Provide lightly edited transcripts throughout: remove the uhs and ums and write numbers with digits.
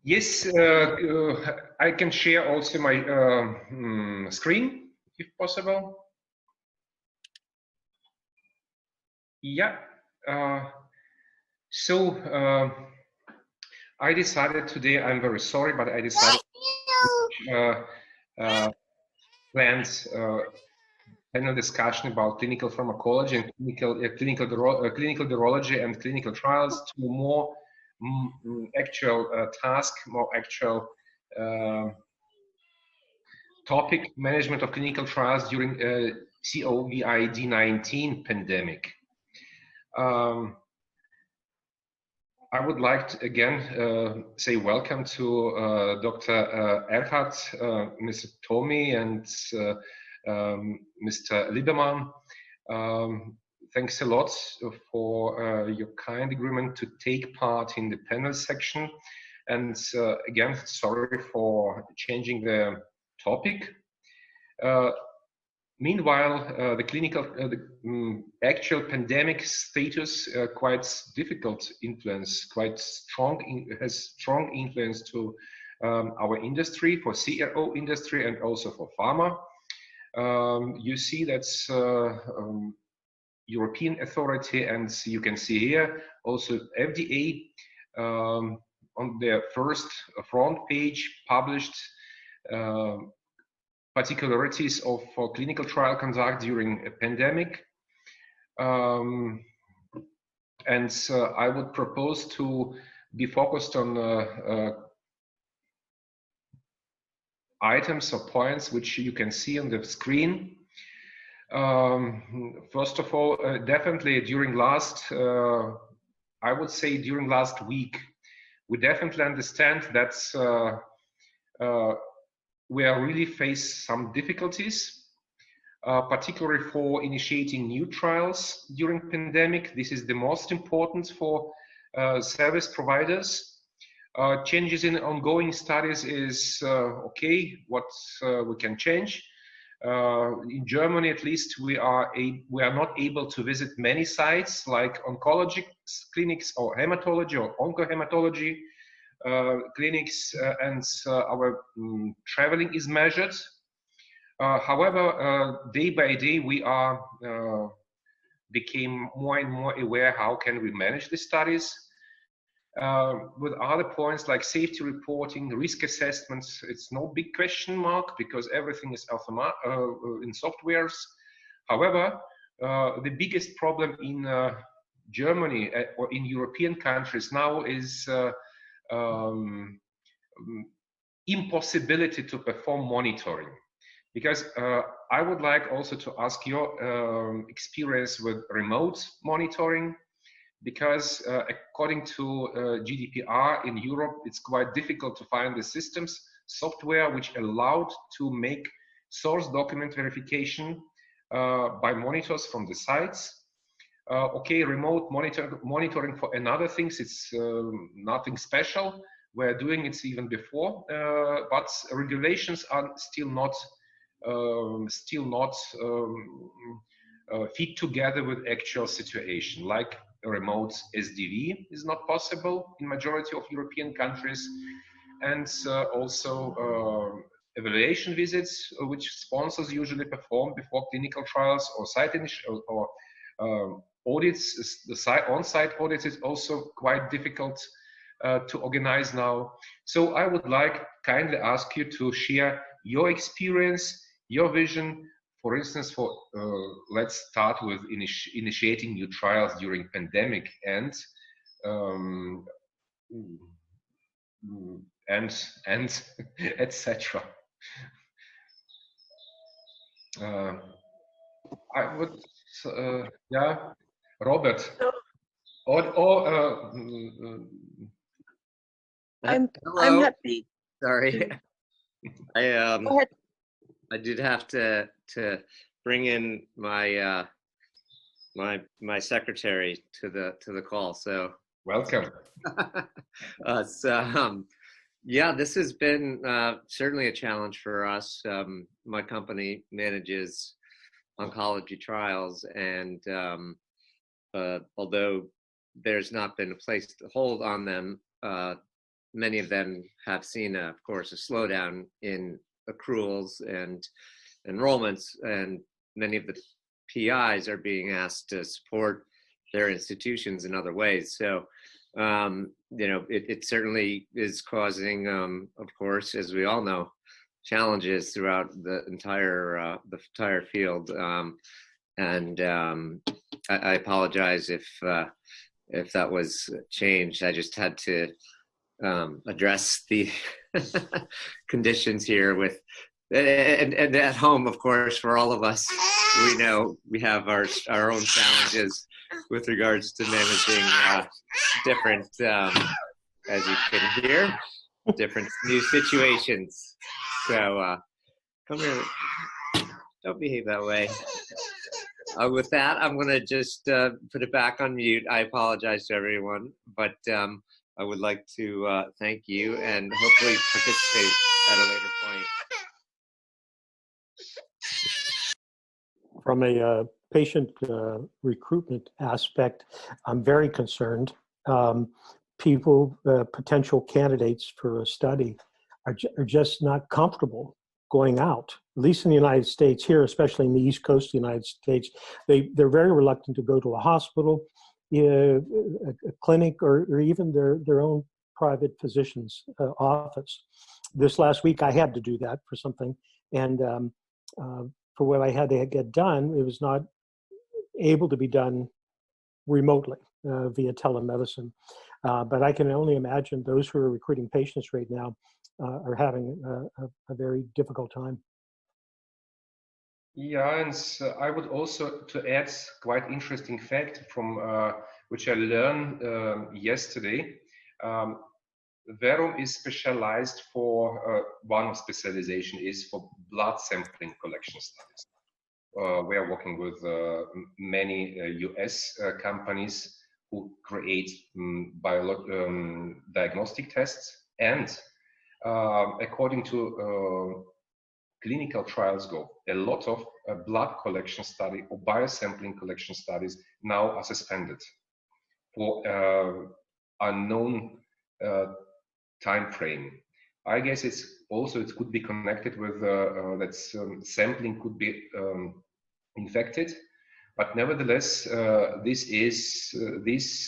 Yes, I can share also my screen, if possible. Yeah. So I decided today, I'm very sorry, but I decided planned panel discussion about clinical pharmacology and clinical virology and clinical trials to more actual task, more actual topic, management of clinical trials during COVID-19 pandemic. I would like to again say welcome to Dr. Ehrhardt, Mr. Tormey, and Mr. Lieberman. Thanks a lot for your kind agreement to take part in the panel section. And again, sorry for changing the topic. Meanwhile, the actual pandemic status quite difficult influence, quite strong, has strong influence to our industry, for CRO industry and also for pharma. You see that's European authority, and you can see here also FDA on their first front page published particularities of clinical trial conduct during a pandemic. And I would propose to be focused on items or points which you can see on the screen. First of all, definitely during last, I would say during last week, we definitely understand that we are really face some difficulties, particularly for initiating new trials during pandemic. This is the most important for service providers. Changes in ongoing studies is okay, what we can change. In Germany, at least, we are not able to visit many sites like oncology clinics or hematology or oncohematology clinics, and our traveling is measured. However, day by day we are became more and more aware how can we manage the studies. With other points like safety reporting, risk assessments, it's no big question mark because everything is in softwares. However, the biggest problem in Germany or in European countries now is impossibility to perform monitoring, because I would like also to ask your experience with remote monitoring, because according to GDPR in Europe, it's quite difficult to find the systems software which allowed to make source document verification by monitors from the sites. Okay, remote monitoring for another things, it's nothing special. We're doing it even before, but regulations are still not fit together with actual situation. Like a remote SDV is not possible in majority of European countries, and also evaluation visits, which sponsors usually perform before clinical trials or site initial or audits, the on-site audits is also quite difficult to organize now. So I would like kindly ask you to share your experience, your vision, for instance, for let's start with initiating new trials during pandemic and etc. I would, yeah, Robert, or I'm happy. Sorry, Go ahead. I did have to bring in my my secretary to the call. So welcome. Yeah, this has been certainly a challenge for us. My company manages oncology trials, and although there's not been a place to hold on them, many of them have seen, of course, a slowdown in accruals and enrollments, and many of the PIs are being asked to support their institutions in other ways. So, it certainly is causing, of course, as we all know, challenges throughout the entire field. I apologize if that was changed. I just had to address the conditions here with, and at home, of course, for all of us, we know we have our own challenges with regards to managing different, as you can hear, different new situations. So come here, don't behave that way. With that, I'm going to just put it back on mute. I apologize to everyone, but I would like to thank you and hopefully participate at a later point. From a patient recruitment aspect, I'm very concerned. People, potential candidates for a study are just not comfortable going out, at least in the United States here, especially in the East Coast of the United States. They're very reluctant to go to a hospital, a clinic, or even their own private physician's office. This last week, I had to do that for something, and for what I had to get done, it was not able to be done remotely via telemedicine. But I can only imagine those who are recruiting patients right now are having a very difficult time. Yeah, and I would also to add quite interesting fact from which I learned yesterday. Verum is specialized for one specialization is for blood sampling collection studies. We are working with many US companies who create diagnostic tests, and according to clinical trials go, a lot of blood collection study or biosampling collection studies now are suspended for unknown time frame. I guess it could be connected with that sampling could be infected, but nevertheless, this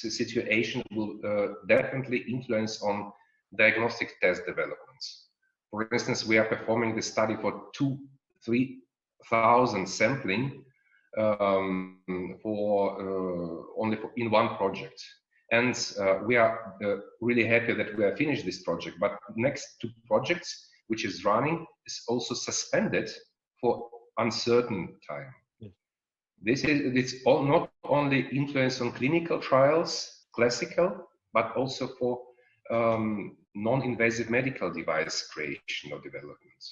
situation will definitely influence on diagnostic test developments. For instance, we are performing the study for 2,000-3,000 sampling in one project. And we are really happy that we have finished this project, but next two projects, which is running, is also suspended for uncertain time. It's not only influence on clinical trials, classical, but also for non-invasive medical device creation or development.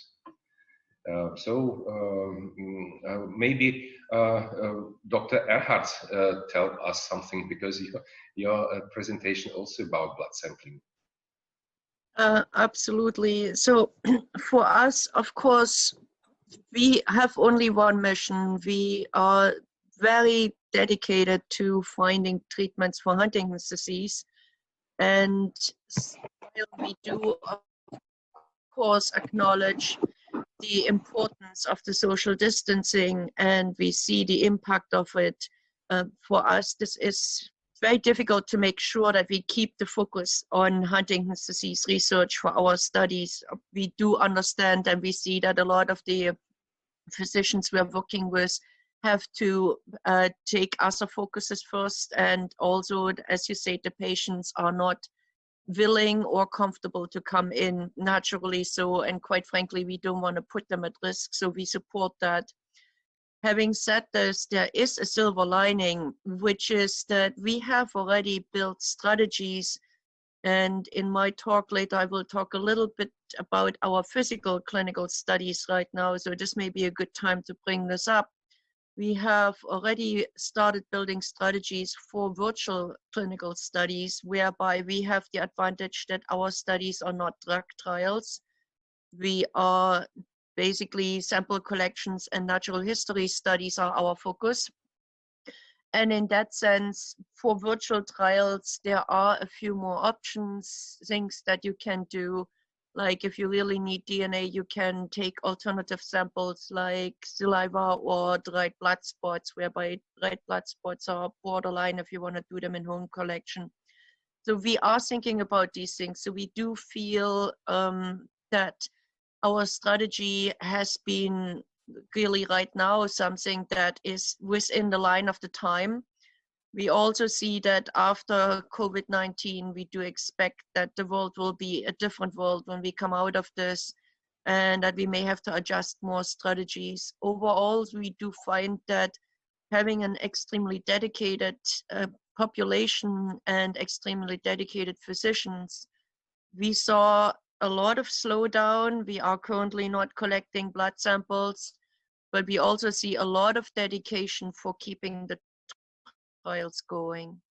Maybe Dr. Ehrhardt tell us something, because your presentation also about blood sampling. Absolutely. So for us, of course, we have only one mission. We are very dedicated to finding treatments for Huntington's disease. And we do, of course, acknowledge the importance of the social distancing, and we see the impact of it. For us, this is very difficult to make sure that we keep the focus on Huntington's disease research for our studies. We do understand, and we see that a lot of the physicians we are working with have to take other focuses first, and also, as you say, the patients are not willing or comfortable to come in naturally. So, and quite frankly, we don't want to put them at risk, so we support that. Having said this, there is a silver lining, which is that we have already built strategies, and in my talk later I will talk a little bit about our physical clinical studies right now, so this may be a good time to bring this up. We have already started building strategies for virtual clinical studies, whereby we have the advantage that our studies are not drug trials. We are basically sample collections, and natural history studies are our focus. And in that sense, for virtual trials, there are a few more options, things that you can do. Like if you really need DNA, you can take alternative samples like saliva or dried blood spots, whereby dried blood spots are borderline if you want to do them in home collection. So we are thinking about these things. So we do feel that our strategy has been really right now something that is within the line of the time. We also see that after COVID-19, we do expect that the world will be a different world when we come out of this, and that we may have to adjust more strategies. Overall, we do find that having an extremely dedicated population and extremely dedicated physicians, we saw a lot of slowdown. We are currently not collecting blood samples, but we also see a lot of dedication for keeping the trials going.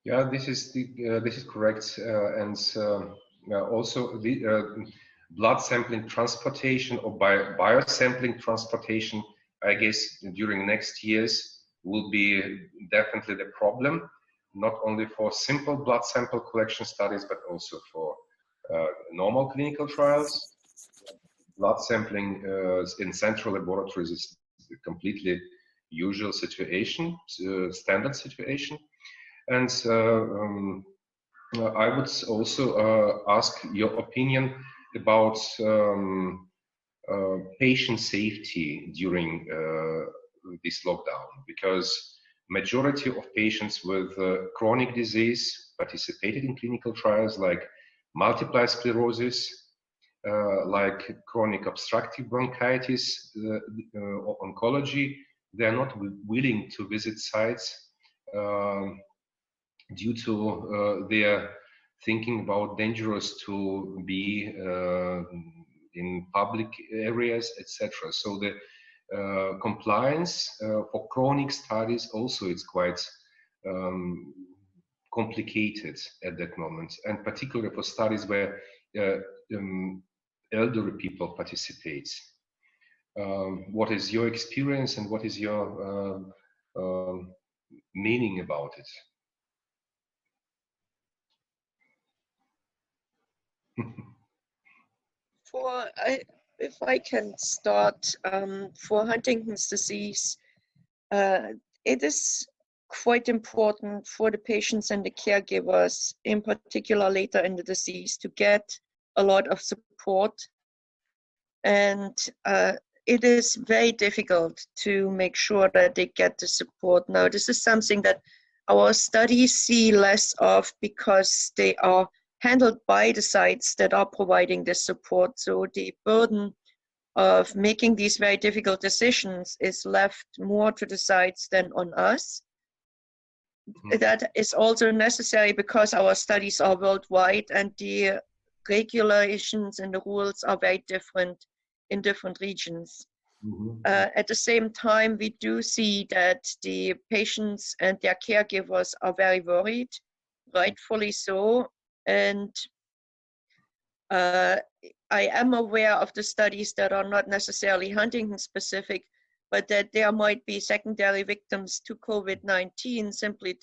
Yeah, this is correct, and also the blood sampling transportation or biosampling transportation, I guess during next years will be definitely the problem, not only for simple blood sample collection studies, but also for normal clinical trials. Blood sampling in central laboratories is a completely usual situation, standard situation. And I would also ask your opinion about patient safety during this lockdown, because majority of patients with chronic disease participated in clinical trials like multiple sclerosis, like chronic obstructive bronchitis, or oncology. They are not willing to visit sites due to their thinking about dangerous to be in public areas, etc. So the compliance for chronic studies also is quite complicated at that moment, and particularly for studies where elderly people participate. What is your experience and what is your meaning about it? If I can start, for Huntington's disease, it is quite important for the patients and the caregivers, in particular later in the disease, to get a lot of support. And it is very difficult to make sure that they get the support. Now, this is something that our studies see less of because they are handled by the sites that are providing this support. So the burden of making these very difficult decisions is left more to the sites than on us. Mm-hmm. That is also necessary because our studies are worldwide and the regulations and the rules are very different in different regions. Mm-hmm. At the same time, we do see that the patients and their caregivers are very worried, rightfully so. And I am aware of the studies that are not necessarily Huntington specific, but that there might be secondary victims to COVID-19 simply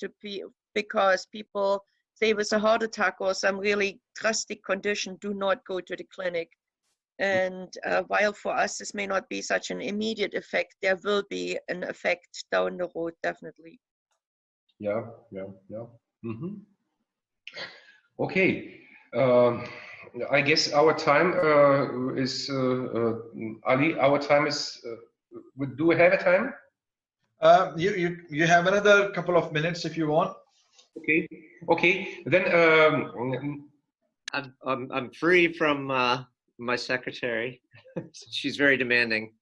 because people, say with a heart attack or some really drastic condition, do not go to the clinic. And while for us this may not be such an immediate effect, there will be an effect down the road, definitely. Yeah. Mm-hmm. Okay. I guess our time is Ali. Our time is. Do we have a time? You have another couple of minutes if you want. Okay. Then I'm free from my secretary. She's very demanding,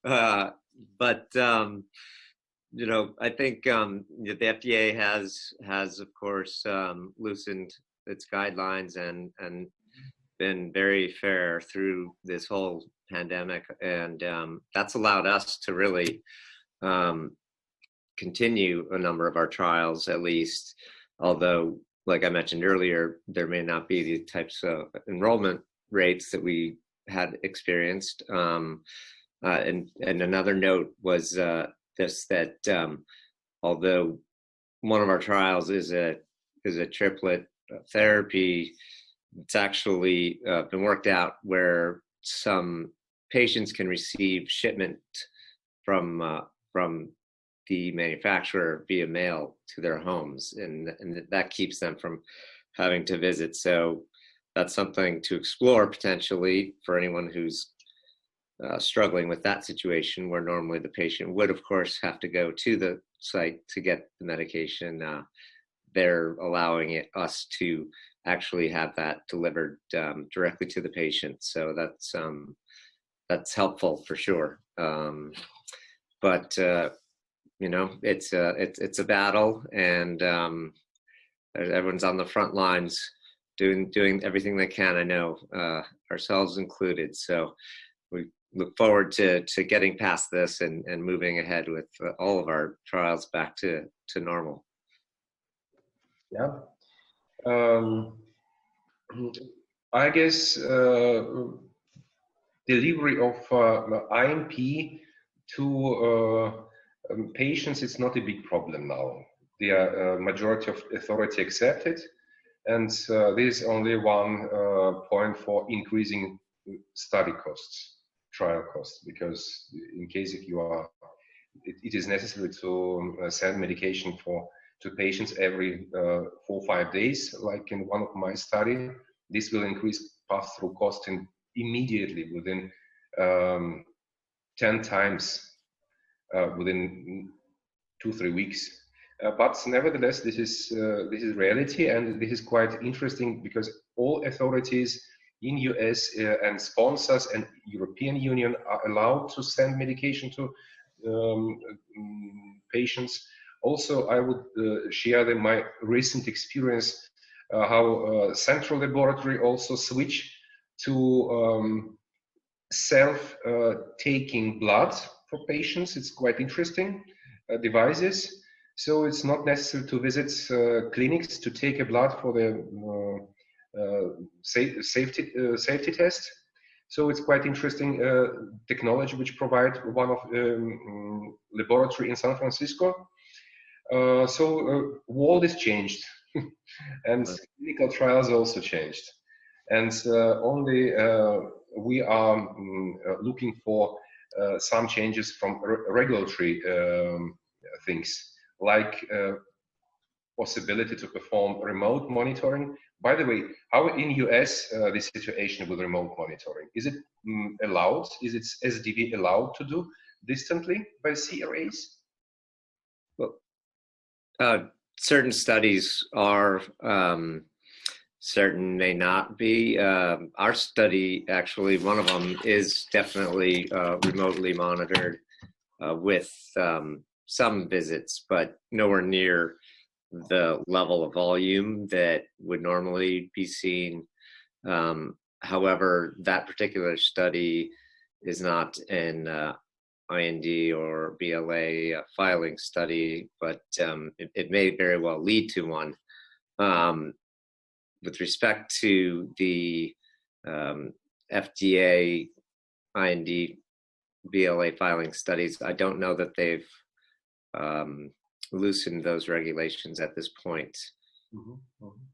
but you know, I think the FDA has of course loosened its guidelines and been very fair through this whole pandemic, and that's allowed us to really continue a number of our trials, at least, although like I mentioned earlier, there may not be the types of enrollment rates that we had experienced. And another note was that although one of our trials is a triplet therapy, it's actually been worked out where some patients can receive shipment from the manufacturer via mail to their homes, and that keeps them from having to visit. So that's something to explore potentially for anyone who's struggling with that situation, where normally the patient would, of course, have to go to the site to get the medication. They're allowing us to actually have that delivered directly to the patient. So that's helpful for sure. But you know, it's a battle, and everyone's on the front lines doing everything they can. I know, ourselves included. So we look forward to getting past this and moving ahead with all of our trials back to normal. Yeah. I guess delivery of IMP to patients, it's not a big problem now. The majority of authority accept it, and this is only one point for increasing study costs, trial costs, because in case if you are, it is necessary to send medication to patients every 4 or 5 days, like in one of my study. This will increase pass-through cost immediately within 10 times within 2-3 weeks. But nevertheless, this is reality, and this is quite interesting because all authorities in US and sponsors and European Union are allowed to send medication to patients. Also, I would share my recent experience how central laboratory also switch to self-taking blood for patients. It's quite interesting devices. So it's not necessary to visit clinics to take a blood for the safety test. So it's quite interesting technology which provide one of laboratory in San Francisco. So world is changed, and clinical trials also changed, and only we are looking for some changes from regulatory things, like possibility to perform remote monitoring. By the way, how in US the situation with remote monitoring? Is it allowed? Is it SDV allowed to do distantly by CRAs? Well, certain studies are, certain may not be. Our study, actually, one of them is definitely remotely monitored with some visits, but nowhere near the level of volume that would normally be seen. However, that particular study is not an IND or BLA filing study, but it may very well lead to one. With respect to the FDA IND BLA filing studies, I don't know that they've loosened those regulations at this point. Mm-hmm. Mm-hmm.